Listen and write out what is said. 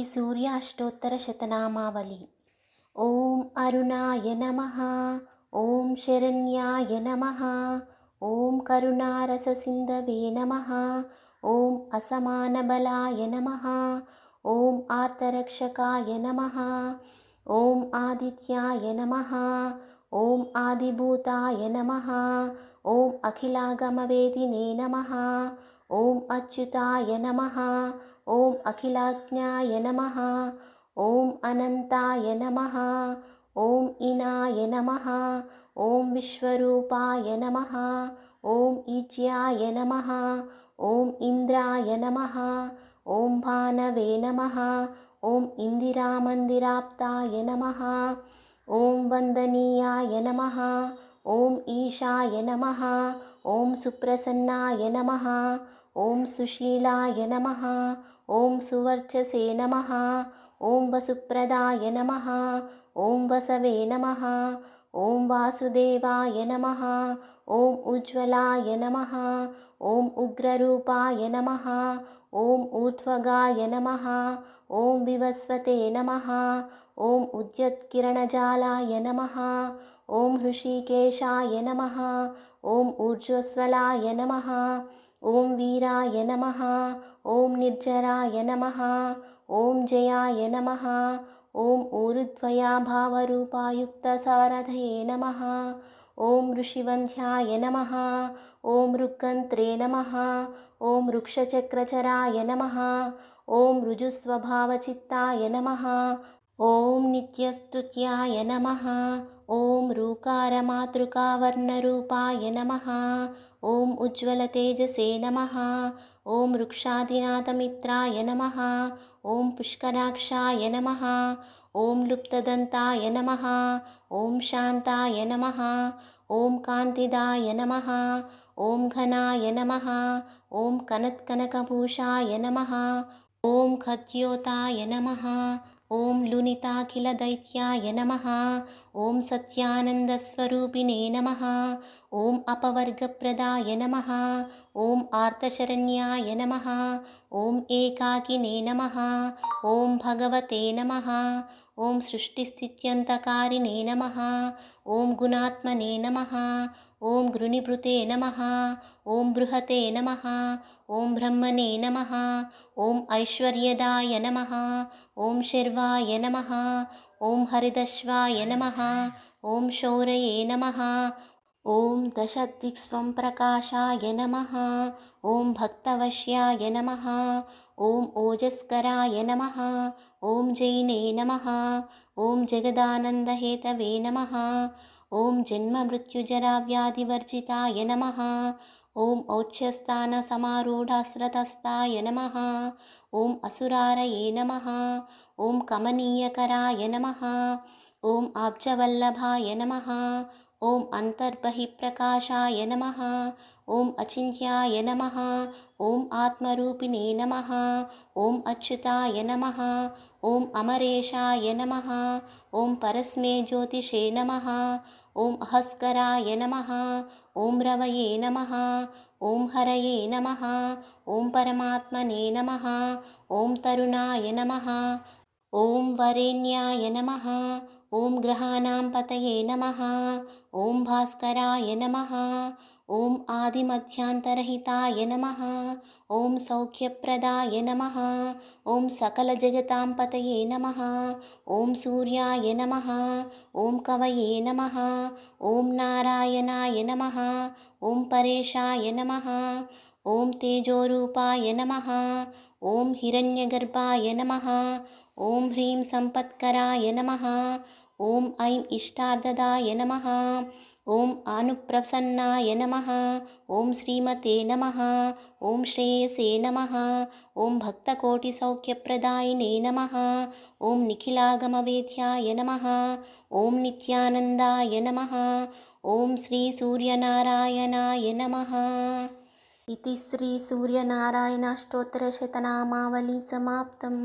श्रीसूर्याष्टोत्तरशतनामावली। ॐ अरुणाय नमः। ॐ शरण्याय नमः। ॐ करुणारससिन्धवे नमः। ॐ असमानबलाय नमः। ॐ आर्तरक्षकाय नमः। ॐ आदित्याय नमः। ॐ आदिभूताय नमः। ॐ अखिलागमवेदिने नमः। ॐ अच्युताय नमः। ॐ अखिलाज्ञाय नमः। ॐ अनन्ताय नमः। ॐ इनाय नमः। ॐ विश्वरूपाय नमः। ॐ ईज्याय नमः। ॐ इन्द्राय नमः। ॐ भानवे नमः। ॐ इन्दिरामन्दिराप्ताय नमः। ॐ वन्दनीयाय नमः। ॐ ईशाय नमः। ॐ सुप्रसन्नाय नमः। ॐ सुशीलाय नमः। ॐ सुवर्चसे नमः। ॐ वसुप्रदाय नमः। ॐ वसवे नमः। ॐ वासुदेवाय नमः। ॐ उज्ज्वलाय नमः। ॐ उग्ररूपाय नमः। ॐ ऊर्ध्वगाय नमः। ॐ विवस्वते नमः। ॐ उद्यत्किरणजालाय नमः। ॐ हृषीकेशाय नमः। ॐ ऊर्ध्वस्वलाय नमः। ॐ वीराय नमः। ॐ निर्जराय नमः। ॐ जयाय नमः। ॐ ऊरुध्वयाभावरूपायुक्तसारथये नमः। ॐ ऋषिवन्ध्याय नमः। ॐ ऋक्कन्त्रे नमः। ॐ वृक्षचक्रचराय नमः। ॐ ऋजुस्वभावचित्ताय नमः। ॐ नित्यस्तुत्याय नमः। ॐ ऋकारमातृकावर्णरूपाय नमः। ॐ उज्ज्वलतेजसे नमः। ॐ वृक्षादिनाथमित्राय नमः। ॐ पुष्कराक्षाय नमः। ॐ लुप्तदन्ताय नमः। ॐ शान्ताय नमः। ॐ कान्तिदाय नमः। ॐ घनाय नमः। ॐ कनत्कनकभूषाय नमः। ॐ खद्योताय नमः। ॐ लुनिताखिलदैत्याय नमः। ॐ सत्यानन्दस्वरूपिणे नमः। ॐ अपवर्गप्रदाय नमः। ॐ आर्तशरण्याय नमः। ॐ एकाकिने नमः। ॐ भगवते नमः। ॐ सृष्टिस्थित्यन्तकारिणे नमः। ॐ गुणात्मने नमः। ॐ गृणिभृते नमः। ॐ बृहते नमः। ॐ ब्रह्मणे नमः। ॐ ऐश्वर्यदाय नमः। ॐ शर्वाय नमः। ॐ हरिदश्वाय नमः। ॐ शौरये नमः। ॐ दशदिक्स्वंप्रकाशाय नमः। ॐ भक्तवश्याय नमः। ॐ ओजस्कराय नमः। ॐ जैने नमः। ॐ जगदानन्दहेतवे नमः। ॐ जन्ममृत्युजराव्याधिवर्जिताय नमः। ॐ औच्यस्थानसमारूढास्रतस्ताय नमः। ॐ असुरारये नमः। ॐ कमनीयकराय नमः। ॐ आब्जवल्लभाय नमः। ॐ अन्तर्बहिप्रकाशाय नमः। ॐ अचिन्त्याय नमः। ॐ आत्मरूपिणे नमः। ॐ अच्युताय नमः। ॐ अमरेशाय नमः। ॐ परस्मै ज्योतिषे नमः। ॐ अहस्कराय नमः। ॐ रवये नमः। ॐ हरये नमः। ॐ परमात्मने नमः। ॐ तरुणाय नमः। ॐ वरेण्याय नमः। ॐ ग्रहाणां पतये नमः। ॐ भास्कराय नमः। ॐ आदिमध्यान्तरहिताय नमः। ॐ सौख्यप्रदाय नमः। ॐ सकलजगतां पतये नमः। ॐ सूर्याय नमः। ॐ कवये नमः। ॐ नारायणाय नमः। ॐ परेशाय नमः। ॐ तेजोरूपाय नमः। ॐ हिरण्यगर्भाय नमः। ॐ ह्रीं सम्पत्कराय नमः। ॐ ऐं इष्टार्धदाय नमः। ॐ आनुप्रसन्नाय नमः। ॐ श्रीमते नमः। ॐ श्रेयसे नमः। ॐ भक्तकोटिसौख्यप्रदायिने नमः। ॐ निखिलागमवेद्याय नमः। ॐ नित्यानन्दाय नमः। ॐ श्रीसूर्यनारायणाय नमः। इति श्रीसूर्यनारायणाष्टोत्तरशतनामावली समाप्तम्।